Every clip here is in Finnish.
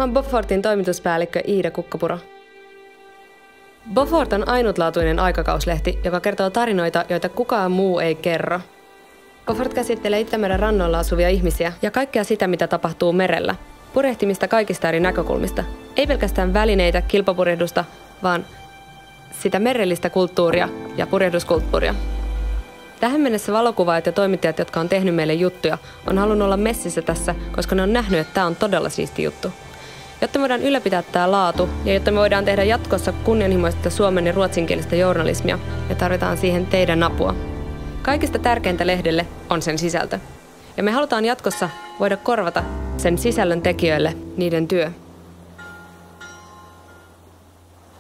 Mä oon Bofortin toimituspäällikkö Iida Kukkapuro. Bofort on ainutlaatuinen aikakauslehti, joka kertoo tarinoita, joita kukaan muu ei kerro. Bofort käsittelee Itämeren rannoilla asuvia ihmisiä ja kaikkea sitä, mitä tapahtuu merellä. Purjehtimista kaikista eri näkökulmista. Ei pelkästään välineitä, kilpapurjehdusta, vaan sitä merellistä kulttuuria ja purjehduskulttuuria. Tähän mennessä valokuvaajat ja toimittajat, jotka on tehnyt meille juttuja, on halunnut olla messissä tässä, koska ne on nähnyt, että tämä on todella siisti juttu. Jotta me voidaan ylläpitää tämä laatu ja jotta me voidaan tehdä jatkossa kunnianhimoista suomen- ja ruotsinkielistä journalismia, me tarvitaan siihen teidän apua. Kaikista tärkeintä lehdelle on sen sisältö. Ja me halutaan jatkossa voida korvata sen sisällön tekijöille niiden työ.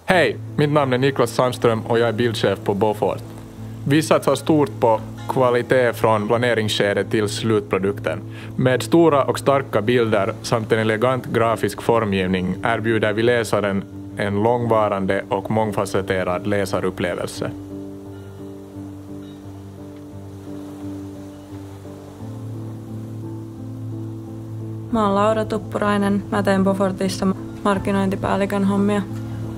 Hej, mitt namn är Niklas Sandström och jag är bildchef på Bofort. Vi satsar stort på kvalitet från planeringsskedet till slutprodukten. Med stora och starka bilder samt en elegant grafisk formgivning erbjuder vi läsaren en långvarande och mångfacetterad läsarupplevelse. Mä oon Laura Tuppurainen. Mä teen Bofortissa markkinointipäällikön hommia.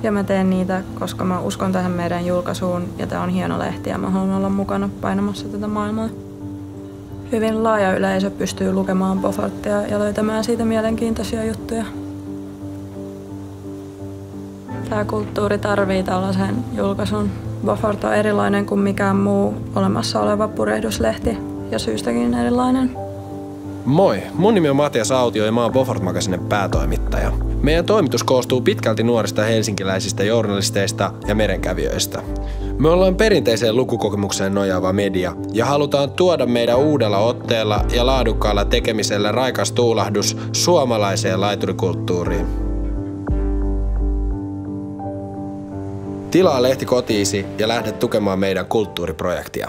Ja mä teen niitä, koska mä uskon tähän meidän julkaisuun ja tää on hieno lehti ja mä haluan olla mukana painamassa tätä maailmaa. Hyvin laaja yleisö pystyy lukemaan Boforttia ja löytämään siitä mielenkiintoisia juttuja. Tää kulttuuri tarvii tällaisen julkaisun. Bofort on erilainen kuin mikään muu olemassa oleva purjehduslehti ja syystäkin erilainen. Moi, mun nimi on Matias Autio ja mä oon Bofort-magasinen päätoimittaja. Meidän toimitus koostuu pitkälti nuorista helsinkiläisistä journalisteista ja merenkävijöistä. Me ollaan perinteiseen lukukokemukseen nojaava media ja halutaan tuoda meidän uudella otteella ja laadukkaalla tekemisellä raikas tuulahdus suomalaiseen laiturikulttuuriin. Tilaa lehti kotiisi ja lähde tukemaan meidän kulttuuriprojektia.